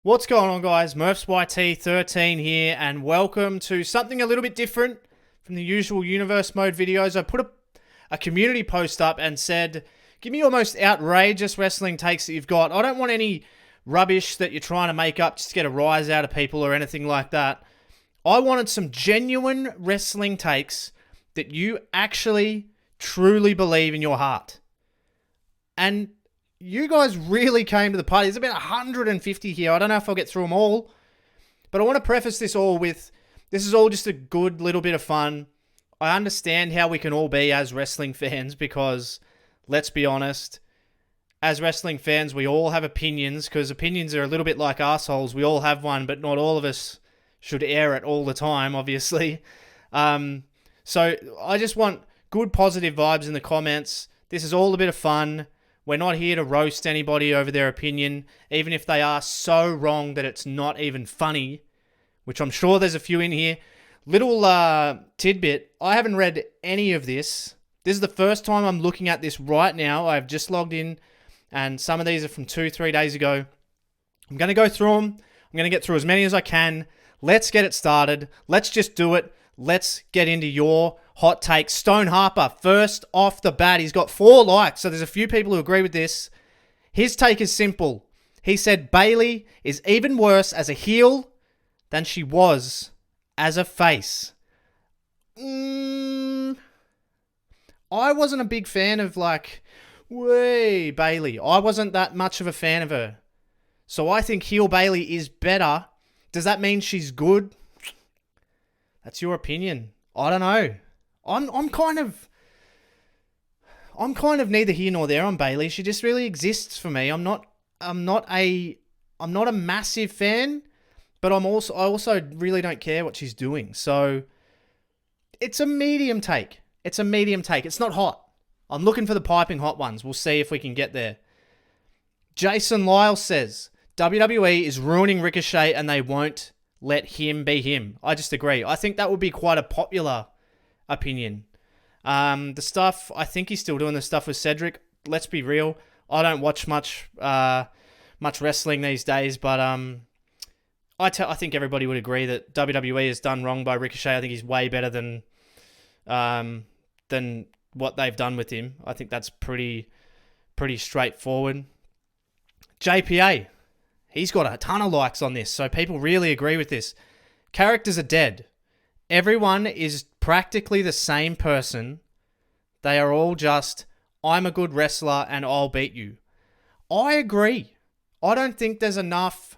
What's going on, guys? Murphs YT13 here, and welcome to something a little bit different from the usual Universe Mode videos. I put a community post up and said, give me your most outrageous wrestling takes that you've got. I don't want any rubbish that you're trying to make up just to get a rise out of people or anything like that. I wanted some genuine wrestling takes that you actually, truly believe in your heart. And you guys really came to the party. There's about 150 here. I don't know if I'll get through them all. But I want to preface this all with, this is all just a good little bit of fun. I understand how we can all be as wrestling fans because, let's be honest, as wrestling fans, we all have opinions because opinions are a little bit like assholes. We all have one, but not all of us should air it all the time, obviously. So I just want good positive vibes in the comments. This is all a bit of fun. We're not here to roast anybody over their opinion, even if they are so wrong that it's not even funny, which I'm sure there's a few in here. Little tidbit, I haven't read any of this. This is the first time I'm looking at this right now. I've just logged in, and some of these are from 2-3 days ago. I'm going to go through them. I'm going to get through as many as I can. Let's get it started. Let's just do it. Let's get into your hot take. Stone Harper, first off the bat, he's got 4 likes, so there's a few people who agree with this. His take is simple. He said Bayley is even worse as a heel than she was as a face. I wasn't a big fan of Bayley. I wasn't that much of a fan of her. So I think heel Bayley is better. Does that mean she's good? That's your opinion. I don't know. I'm kind of neither here nor there on Bayley. She just really exists for me. I'm not a massive fan, but I also really don't care what she's doing. So it's a medium take. It's not hot. I'm looking for the piping hot ones. We'll see if we can get there. Jason Lyle says WWE is ruining Ricochet and they won't let him be him. I just agree. I think that would be quite a popular opinion. The stuff, I think he's still doing the stuff with Cedric. Let's be real. I don't watch much wrestling these days, but I think everybody would agree that WWE has done wrong by Ricochet. I think he's way better than what they've done with him. I think that's pretty straightforward. JPA. He's got a ton of likes on this, so people really agree with this. Characters are dead. Everyone is practically the same person. They are all just, I'm a good wrestler and I'll beat you. I agree. I don't think there's enough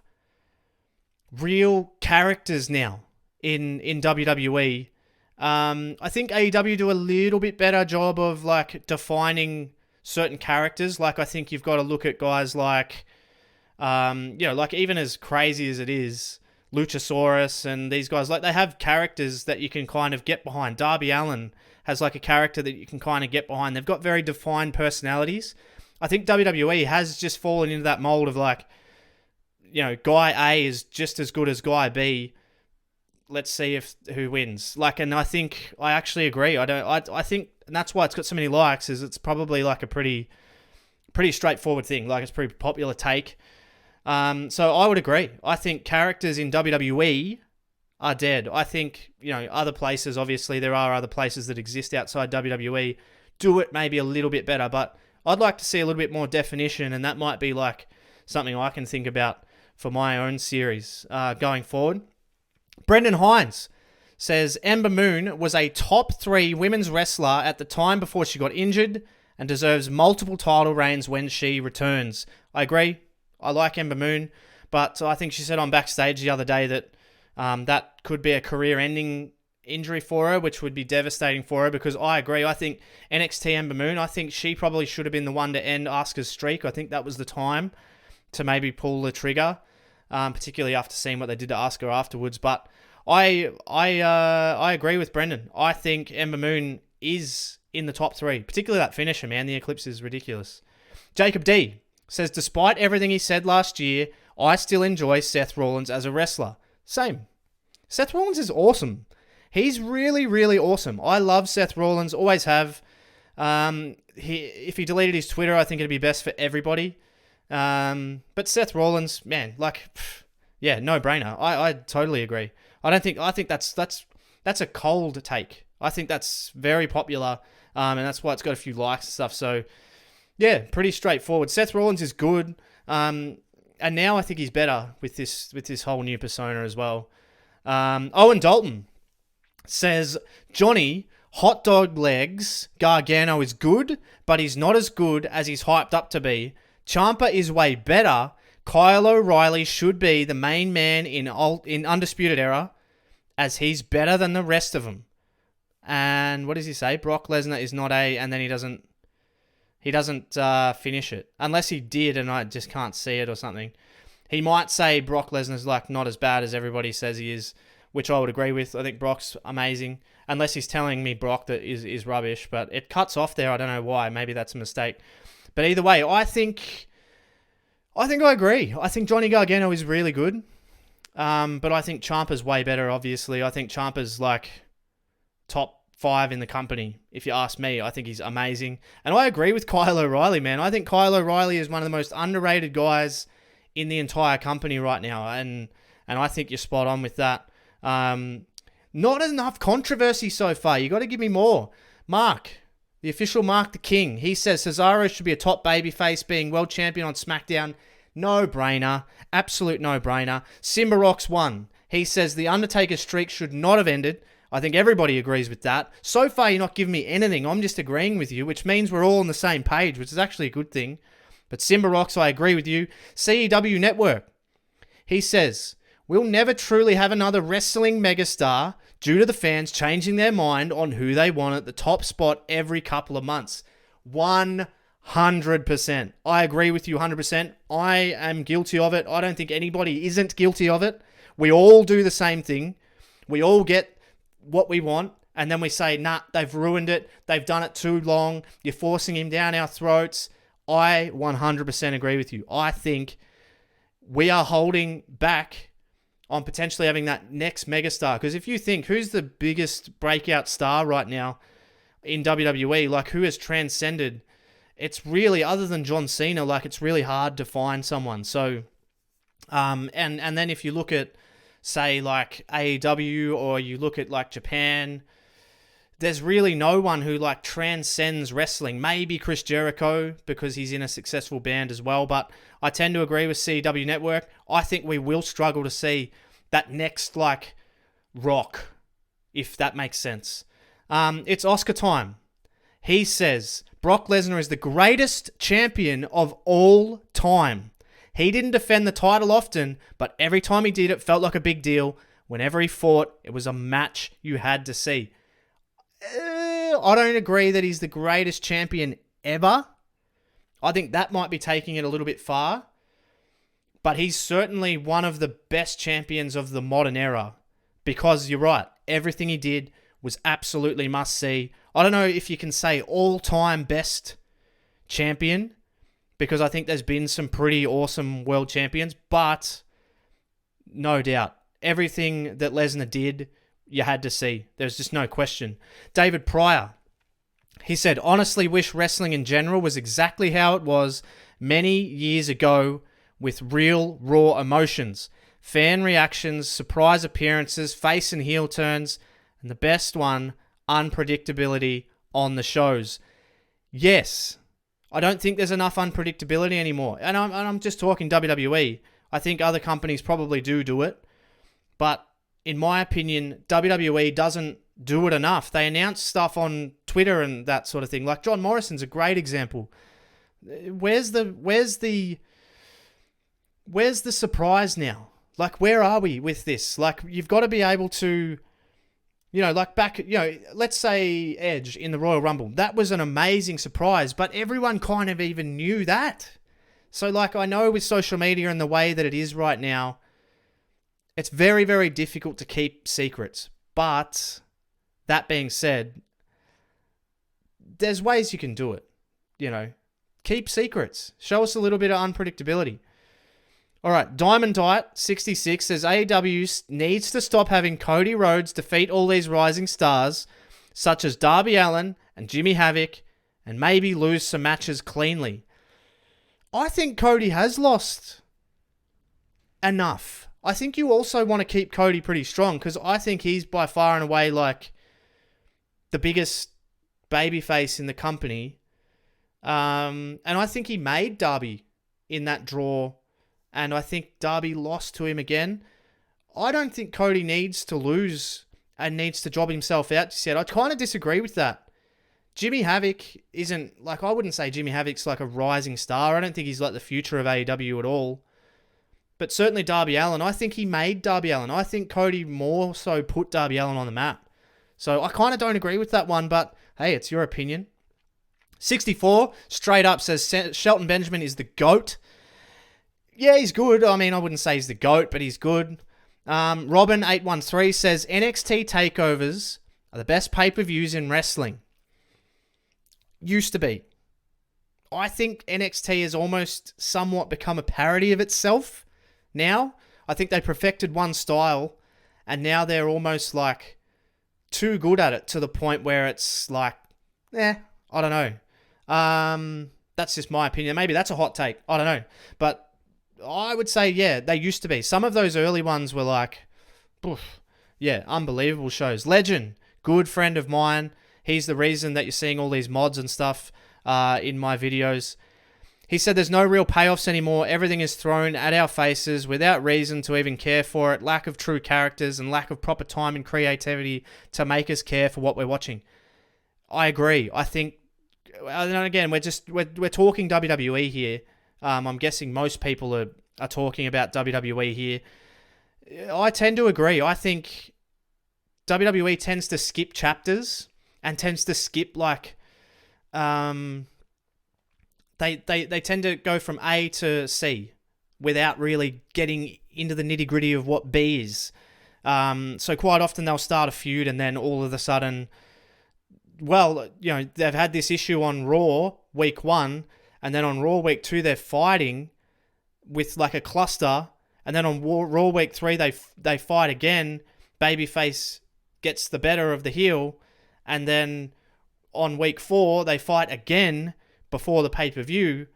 real characters now in WWE. I think AEW do a little bit better job of defining certain characters. I think you've got to look at guys like even as crazy as it is, Luchasaurus and these guys, they have characters that you can kind of get behind. Darby Allin has a character that you can kind of get behind. They've got very defined personalities. I think WWE has just fallen into that mold of guy A is just as good as guy B. Let's see who wins. And I think I actually agree. I think, and that's why it's got so many likes, is it's probably a pretty straightforward thing. It's a pretty popular take. So I would agree. I think characters in WWE are dead. I think, other places, obviously there are other places that exist outside WWE, do it maybe a little bit better, but I'd like to see a little bit more definition, and that might be something I can think about for my own series going forward. Brendan Hines says Ember Moon was a top 3 women's wrestler at the time before she got injured and deserves multiple title reigns when she returns. I agree. I like Ember Moon, but I think she said on backstage the other day that that could be a career-ending injury for her, which would be devastating for her, because I agree. I think NXT Ember Moon, I think she probably should have been the one to end Asuka's streak. I think that was the time to maybe pull the trigger, particularly after seeing what they did to Asuka afterwards. But I agree with Brendan. I think Ember Moon is in the top 3, particularly that finisher, man. The Eclipse is ridiculous. Jacob D says, despite everything he said last year, I still enjoy Seth Rollins as a wrestler. Same. Seth Rollins is awesome. He's really, really awesome. I love Seth Rollins, always have. If he deleted his Twitter, I think it'd be best for everybody. But Seth Rollins, man, Yeah, no brainer. I totally agree. I think that's a cold take. I think that's very popular, and that's why it's got a few likes and stuff. So yeah, pretty straightforward. Seth Rollins is good, and now I think he's better with this whole new persona as well. Owen Dalton says, Johnny, hot dog legs, Gargano is good, but he's not as good as he's hyped up to be. Ciampa is way better. Kyle O'Reilly should be the main man in Undisputed Era, as he's better than the rest of them. And what does he say? Brock Lesnar is not and then he doesn't finish it. Unless he did and I just can't see it or something. He might say Brock Lesnar's like not as bad as everybody says he is, which I would agree with. I think Brock's amazing. Unless he's telling me Brock that is rubbish. But it cuts off there. I don't know why. Maybe that's a mistake. But either way, I think I agree. I think Johnny Gargano is really good. But I think Ciampa's way better, obviously. I think Ciampa's like top 5 in the company, if you ask me. I think he's amazing. And I agree with Kyle O'Reilly, man. I think Kyle O'Reilly is one of the most underrated guys in the entire company right now. And I think you're spot on with that. Not enough controversy so far. You got to give me more. Mark, the official Mark the King, he says Cesaro should be a top babyface, being world champion on SmackDown. No-brainer. Absolute no-brainer. Simba Rocks 1. He says the Undertaker streak should not have ended. I think everybody agrees with that. So far, you're not giving me anything. I'm just agreeing with you, which means we're all on the same page, which is actually a good thing. But Simba Rocks, I agree with you. CEW Network. He says, we'll never truly have another wrestling megastar due to the fans changing their mind on who they want at the top spot every couple of months. 100%. I agree with you 100%. I am guilty of it. I don't think anybody isn't guilty of it. We all do the same thing. We all get what we want, and then we say, nah, they've ruined it. They've done it too long. You're forcing him down our throats. I 100% agree with you. I think we are holding back on potentially having that next megastar. Because if you think, who's the biggest breakout star right now in WWE? Like, who has transcended? It's really, other than John Cena, like, it's really hard to find someone. So, and then if you look at, say, like AEW, or you look at like Japan, there's really no one who like transcends wrestling. Maybe Chris Jericho, because he's in a successful band as well. But I tend to agree with CW Network. I think we will struggle to see that next like Rock, if that makes sense. It's Oscar time. He says Brock Lesnar is the greatest champion of all time. He didn't defend the title often, but every time he did, it felt like a big deal. Whenever he fought, it was a match you had to see. I don't agree that he's the greatest champion ever. I think that might be taking it a little bit far. But he's certainly one of the best champions of the modern era. Because you're right, everything he did was absolutely must-see. I don't know if you can say all-time best champion, because I think there's been some pretty awesome world champions, but no doubt, everything that Lesnar did, you had to see. There's just no question. David Pryor, he said, honestly wish wrestling in general was exactly how it was many years ago, with real, raw emotions, fan reactions, surprise appearances, face and heel turns, and the best one, unpredictability on the shows. Yes, I don't think there's enough unpredictability anymore. And I'm just talking WWE. I think other companies probably do it. But in my opinion, WWE doesn't do it enough. They announce stuff on Twitter and that sort of thing. Like John Morrison's a great example. Where's the surprise now? Like, where are we with this? Like, you've got to be able to, like back, let's say Edge in the Royal Rumble. That was an amazing surprise, but everyone kind of even knew that. So, like, I know with social media and the way that it is right now, it's very, very difficult to keep secrets. But that being said, there's ways you can do it. Keep secrets. Show us a little bit of unpredictability. All right, Diamond Diet 66 says AEW needs to stop having Cody Rhodes defeat all these rising stars, such as Darby Allin and Jimmy Havoc, and maybe lose some matches cleanly. I think Cody has lost enough. I think you also want to keep Cody pretty strong because I think he's by far and away like the biggest babyface in the company. And I think he made Darby in that draw, and I think Darby lost to him again. I don't think Cody needs to lose and needs to job himself out just yet. I kind of disagree with that. Jimmy Havoc isn't, like, I wouldn't say Jimmy Havoc's like a rising star. I don't think he's like the future of AEW at all. But certainly Darby Allin, I think he made Darby Allin. I think Cody more so put Darby Allin on the map. So I kind of don't agree with that one, but hey, it's your opinion. 64, straight up says Shelton Benjamin is the GOAT. Yeah, he's good. I mean, I wouldn't say he's the GOAT, but he's good. Robin813 says NXT takeovers are the best pay-per-views in wrestling. Used to be. I think NXT has almost somewhat become a parody of itself now. I think they perfected one style, and now they're almost like too good at it to the point where it's like, I don't know. That's just my opinion. Maybe that's a hot take. I don't know. But I would say, yeah, they used to be. Some of those early ones were like, unbelievable shows. Legend, good friend of mine. He's the reason that you're seeing all these mods and stuff in my videos. He said there's no real payoffs anymore. Everything is thrown at our faces without reason to even care for it. Lack of true characters and lack of proper time and creativity to make us care for what we're watching. I agree. I think, and again, we're talking WWE here. I'm guessing most people are talking about WWE here. I tend to agree. I think WWE tends to skip chapters and tends to skip like they tend to go from A to C without really getting into the nitty-gritty of what B is. So quite often they'll start a feud and then all of a sudden, well, you know, they've had this issue on Raw week 1, and then on Raw week 2 they're fighting with like a cluster, and then on Raw week 3 they fight again. Babyface gets the better of the heel, and then on week 4 they fight again before the pay-per-view,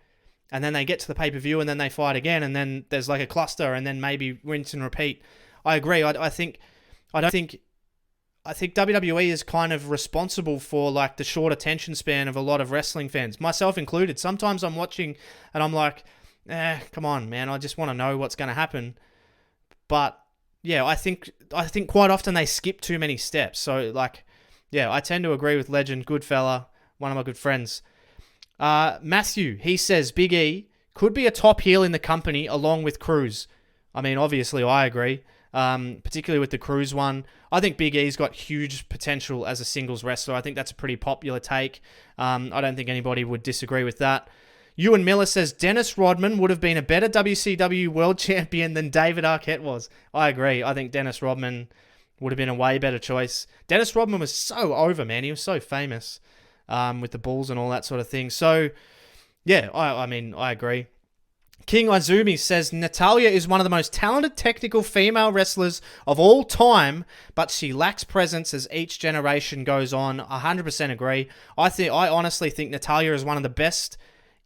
and then they get to the pay-per-view and then they fight again, and then there's like a cluster, and then maybe rinse and repeat. I agree. I think WWE is kind of responsible for like the short attention span of a lot of wrestling fans, myself included. Sometimes I'm watching and I'm like, come on, man, I just want to know what's going to happen. But yeah, I think quite often they skip too many steps. So like, yeah, I tend to agree with Legend, Goodfella, one of my good friends. Matthew, he says Big E could be a top heel in the company along with Cruz. I mean, obviously I agree. Particularly with the Cruz one. I think Big E's got huge potential as a singles wrestler. I think that's a pretty popular take. I don't think anybody would disagree with that. Ewan Miller says Dennis Rodman would have been a better WCW World Champion than David Arquette was. I agree. I think Dennis Rodman would have been a way better choice. Dennis Rodman was so over, man. He was so famous with the Bulls and all that sort of thing. So, yeah, I mean, I agree. King Izumi says Natalya is one of the most talented technical female wrestlers of all time, but she lacks presence as each generation goes on. 100% agree. I honestly think Natalya is one of the best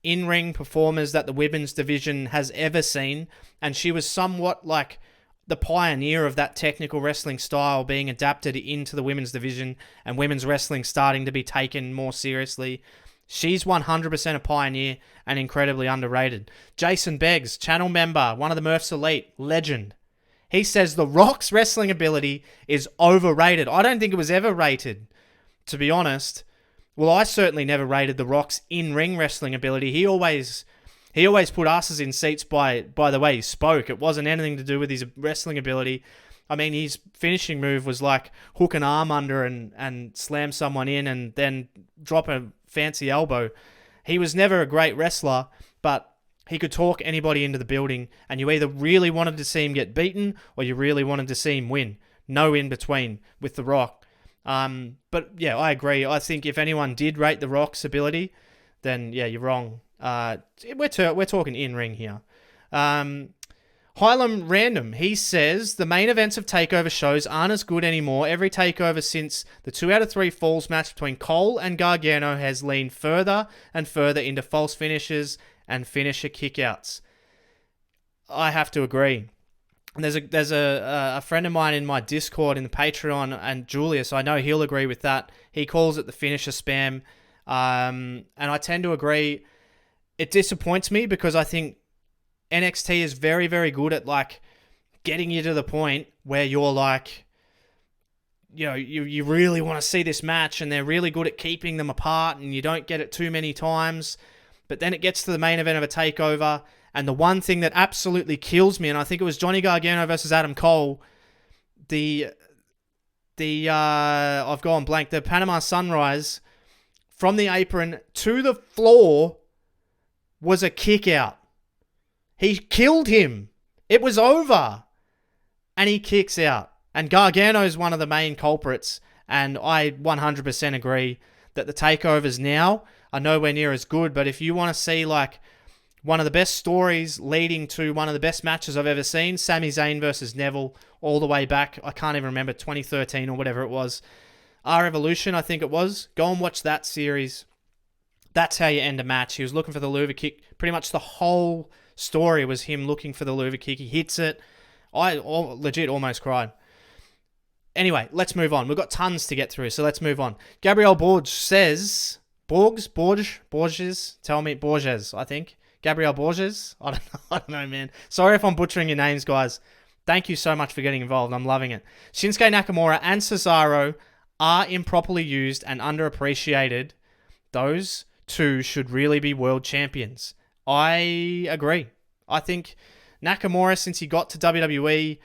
in-ring performers that the women's division has ever seen, and she was somewhat like the pioneer of that technical wrestling style being adapted into the women's division and women's wrestling starting to be taken more seriously. She's 100% a pioneer and incredibly underrated. Jason Beggs, channel member, one of the Murphs Elite, legend. He says The Rock's wrestling ability is overrated. I don't think it was ever rated, to be honest. Well, I certainly never rated The Rock's in-ring wrestling ability. He always put asses in seats by the way he spoke. It wasn't anything to do with his wrestling ability. I mean, his finishing move was like hook an arm under and slam someone in and then drop a fancy elbow. He was never a great wrestler, but he could talk anybody into the building, and you either really wanted to see him get beaten or you really wanted to see him win. No in between with The Rock. But yeah, I agree. I think if anyone did rate The Rock's ability, then yeah, you're wrong. We're talking in-ring here. Hylam Random, he says, the main events of TakeOver shows aren't as good anymore. Every TakeOver since the 2 out of 3 falls match between Cole and Gargano has leaned further and further into false finishes and finisher kickouts. I have to agree. And there's a friend of mine in my Discord in the Patreon, and Julius, I know he'll agree with that. He calls it the finisher spam. And I tend to agree. It disappoints me because I think NXT is very, very good at like getting you to the point where you're like, you know, you really want to see this match, and they're really good at keeping them apart, and you don't get it too many times. But then it gets to the main event of a takeover, and the one thing that absolutely kills me, and I think it was Johnny Gargano versus Adam Cole, I've gone blank, the Panama Sunrise from the apron to the floor was a kick out. He killed him. It was over. And he kicks out. And Gargano's one of the main culprits. And I 100% agree that the takeovers now are nowhere near as good. But if you want to see like one of the best stories leading to one of the best matches I've ever seen, Sami Zayn versus Neville, all the way back, I can't even remember, 2013 or whatever it was. Our Evolution, I think it was. Go and watch that series. That's how you end a match. He was looking for the louver kick. Pretty much the whole story was him looking for the louver kick. He hits it. I legit almost cried. Anyway, let's move on. We've got tons to get through, so let's move on. Gabrielle Borges says... Borges? Tell me. Borges, I think. Gabrielle Borges? I don't know, man. Sorry if I'm butchering your names, guys. Thank you so much for getting involved. I'm loving it. Shinsuke Nakamura and Cesaro are improperly used and underappreciated. Those two should really be world champions. I agree. I think Nakamura, since he got to WWE,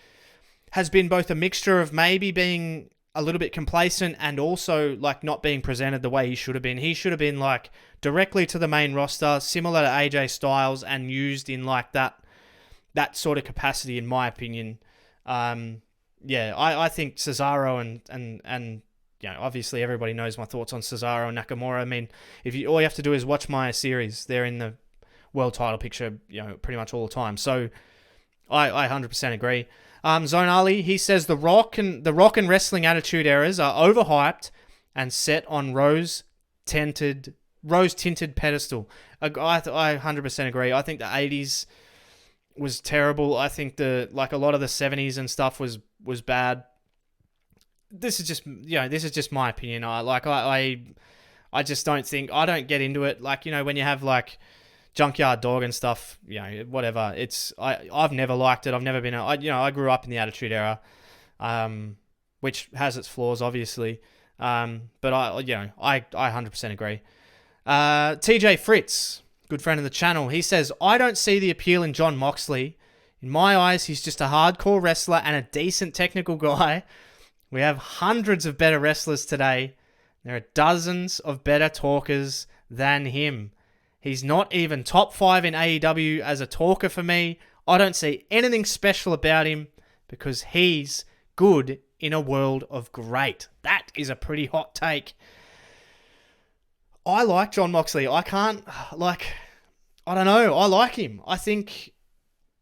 has been both a mixture of maybe being a little bit complacent and also like not being presented the way he should have been. He should have been like directly to the main roster, similar to AJ Styles, and used in like that sort of capacity, in my opinion. I think Cesaro and you know, obviously everybody knows my thoughts on Cesaro and Nakamura. I mean, all you have to do is watch my series. They're in the world title picture, you know, pretty much all the time. So I 100% agree. Zone Ali, he says the Rock and wrestling attitude eras are overhyped and set on rose-tinted pedestal. I 100% agree. I think the 80s was terrible. I think a lot of the 70s and stuff was bad. This is just my opinion. I just don't think, I don't get into it. Like, you know, when you have like Junkyard Dog and stuff, you know, whatever. I've never liked it. I've never been, I grew up in the Attitude Era, which has its flaws, obviously. But I 100% agree. TJ Fritz, good friend of the channel, he says, I don't see the appeal in Jon Moxley. In my eyes, he's just a hardcore wrestler and a decent technical guy. We have hundreds of better wrestlers today. There are dozens of better talkers than him. He's not even top 5 in AEW as a talker for me. I don't see anything special about him because he's good in a world of great. That is a pretty hot take. I like Jon Moxley. I don't know. I like him. I think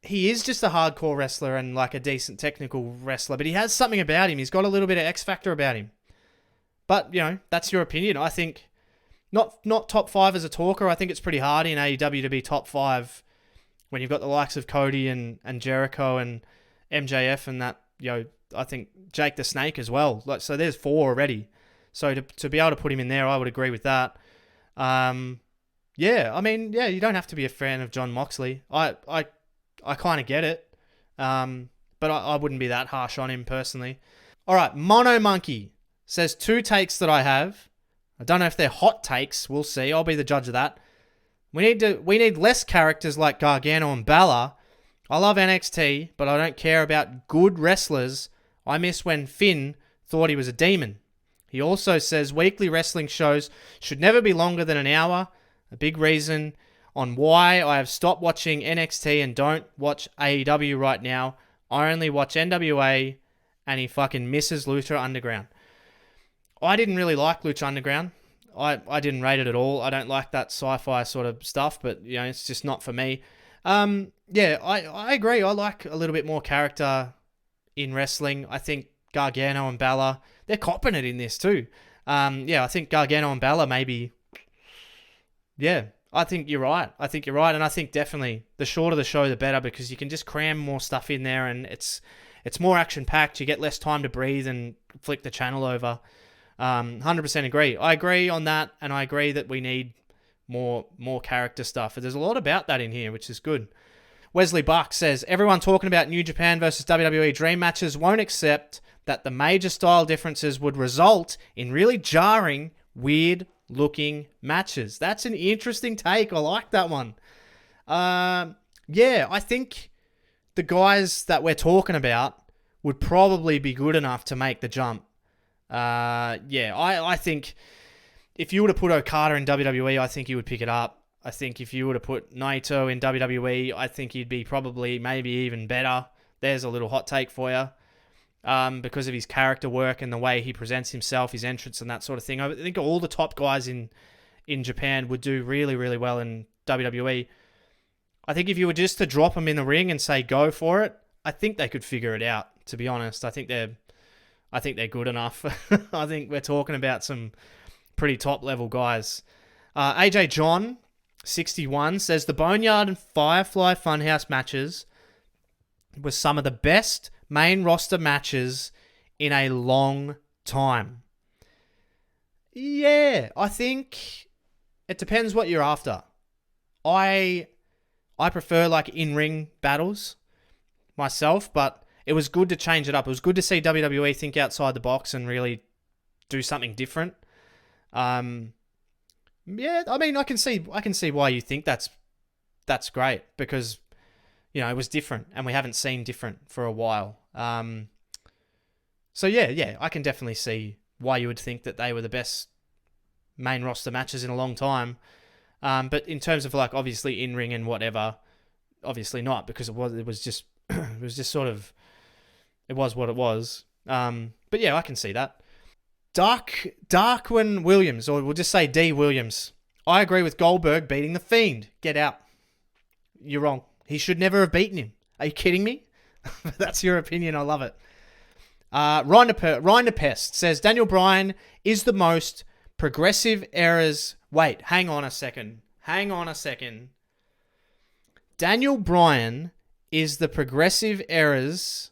he is just a hardcore wrestler and like a decent technical wrestler, but he has something about him. He's got a little bit of X factor about him. But, you know, that's your opinion. I think not top 5 as a talker. I think it's pretty hard in AEW to be top 5 when you've got the likes of Cody and Jericho and MJF and that, you know, I think Jake the Snake as well. So there's 4 already. So to be able to put him in there, I would agree with that. You don't have to be a fan of Jon Moxley. I kind of get it. But I wouldn't be that harsh on him personally. All right, Mono Monkey says 2 takes that I have. I don't know if they're hot takes. We'll see. I'll be the judge of that. We need less characters like Gargano and Balor. I love NXT, but I don't care about good wrestlers. I miss when Finn thought he was a demon. He also says weekly wrestling shows should never be longer than an hour. A big reason on why I have stopped watching NXT and don't watch AEW right now. I only watch NWA, and he fucking misses Lucha Underground. I didn't really like Lucha Underground. I didn't rate it at all. I don't like that sci-fi sort of stuff, but you know, it's just not for me. I agree. I like a little bit more character in wrestling. I think Gargano and Balor, they're copping it in this too. I think Gargano and Balor maybe... Yeah, I think you're right. And I think definitely the shorter the show, the better, because you can just cram more stuff in there, and it's more action-packed. You get less time to breathe and flick the channel over. 100% agree. I agree on that, and I agree that we need more character stuff. There's a lot about that in here, which is good. Wesley Buck says, everyone talking about New Japan versus WWE dream matches won't accept that the major style differences would result in really jarring, weird-looking matches. That's an interesting take. I like that one. Yeah, I think the guys that we're talking about would probably be good enough to make the jump. I think if you were to put Okada in WWE, I think he would pick it up. I think if you were to put Naito in WWE, I think he'd be probably maybe even better. There's a little hot take for you. Because of his character work and the way he presents himself, his entrance and that sort of thing. I think all the top guys in Japan would do really, really well in WWE. I think if you were just to drop them in the ring and say, go for it, I think they could figure it out, to be honest. I think they're good enough. I think we're talking about some pretty top-level guys. AJ John, 61, says the Boneyard and Firefly Funhouse matches were some of the best main roster matches in a long time. Yeah, I think it depends what you're after. I prefer like in-ring battles myself, but it was good to change it up. It was good to see WWE think outside the box and really do something different. Yeah, I mean, I can see why you think that's great, because it was different and we haven't seen different for a while. So yeah, I can definitely see why you would think that they were the best main roster matches in a long time. But in terms of like obviously in ring and whatever, obviously not, because it was just sort of, it was what it was. But yeah, I can see that. Darkwin Williams, or we'll just say D Williams. I agree with Goldberg beating The Fiend. Get out. You're wrong. He should never have beaten him. Are you kidding me? That's your opinion. I love it. Ryan Pest says Daniel Bryan is the most progressive eras. Wait, hang on a second. Daniel Bryan is the progressive eras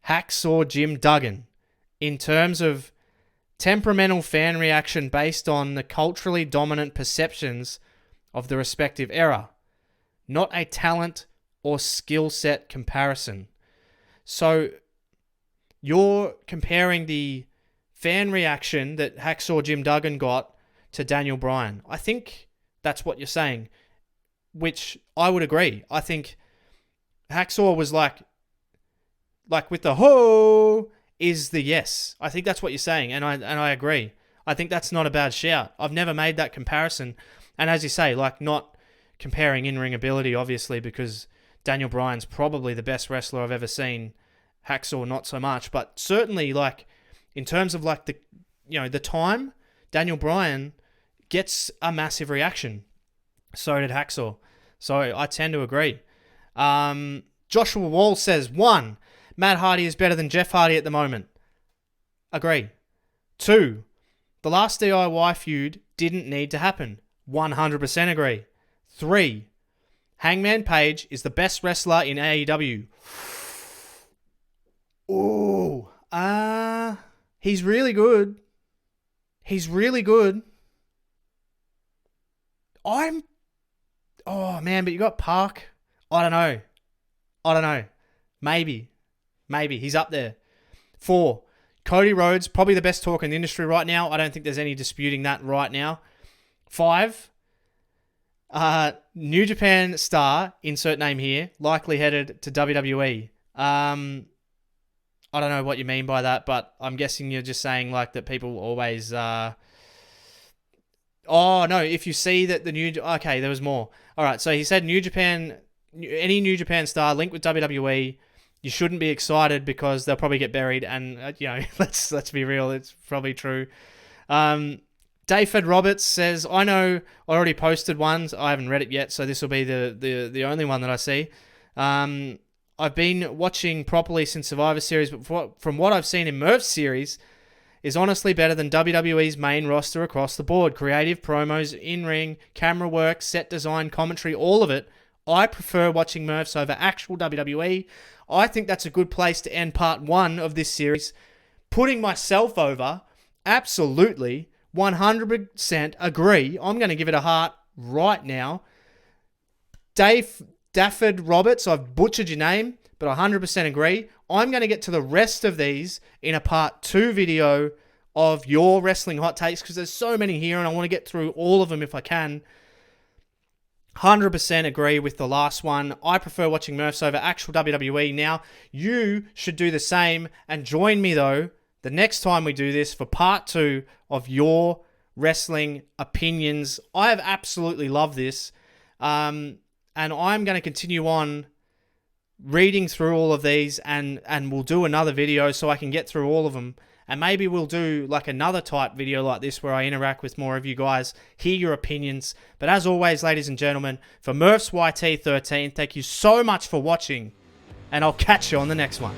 Hacksaw Jim Duggan in terms of temperamental fan reaction based on the culturally dominant perceptions of the respective era, not a talent or skill set comparison. So you're comparing the fan reaction that Hacksaw Jim Duggan got to Daniel Bryan. I think that's what you're saying, which I would agree. I think Hacksaw was like with the ho is the yes. I think that's what you're saying, and I agree. I think that's not a bad shout. I've never made that comparison, and as you say, like not comparing in-ring ability, obviously, because Daniel Bryan's probably the best wrestler I've ever seen. Hacksaw, not so much, but certainly like in terms of like the time, Daniel Bryan gets a massive reaction. So did Hacksaw. So I tend to agree. Joshua Wall says 1. Matt Hardy is better than Jeff Hardy at the moment. Agree. 2. The last DIY feud didn't need to happen. 100% agree. 3. Hangman Page is the best wrestler in AEW. Ooh. He's really good. Oh man, but you got Park. I don't know. Maybe he's up there. 4. Cody Rhodes, probably the best talker in the industry right now. I don't think there's any disputing that right now. 5. New Japan star, insert name here, likely headed to WWE. I don't know what you mean by that, but I'm guessing you're just saying like that people always... Oh, no, if you see that the new... Okay, there was more. All right, so he said New Japan... Any New Japan star linked with WWE, you shouldn't be excited because they'll probably get buried. And, let's be real, it's probably true. Dayford Roberts says, I know I already posted ones. I haven't read it yet, so this will be the only one that I see. I've been watching properly since Survivor Series, but from what I've seen in Murph's series, is honestly better than WWE's main roster across the board. Creative, promos, in-ring, camera work, set design, commentary, all of it. I prefer watching Murphs over actual WWE. I think that's a good place to end part 1 of this series. Putting myself over, absolutely, 100% agree. I'm going to give it a heart right now. Dave Dafford Roberts, I've butchered your name, but I 100% agree. I'm going to get to the rest of these in a part 2 video of your wrestling hot takes because there's so many here and I want to get through all of them if I can. 100% agree with the last one. I prefer watching Murphs over actual WWE. Now, you should do the same and join me, though, the next time we do this for part 2 of your wrestling opinions. I have absolutely loved this. And I'm going to continue on reading through all of these and we'll do another video so I can get through all of them. And maybe we'll do like another type video like this where I interact with more of you guys, hear your opinions. But as always, ladies and gentlemen, for Murphs YT13, thank you so much for watching, and I'll catch you on the next one.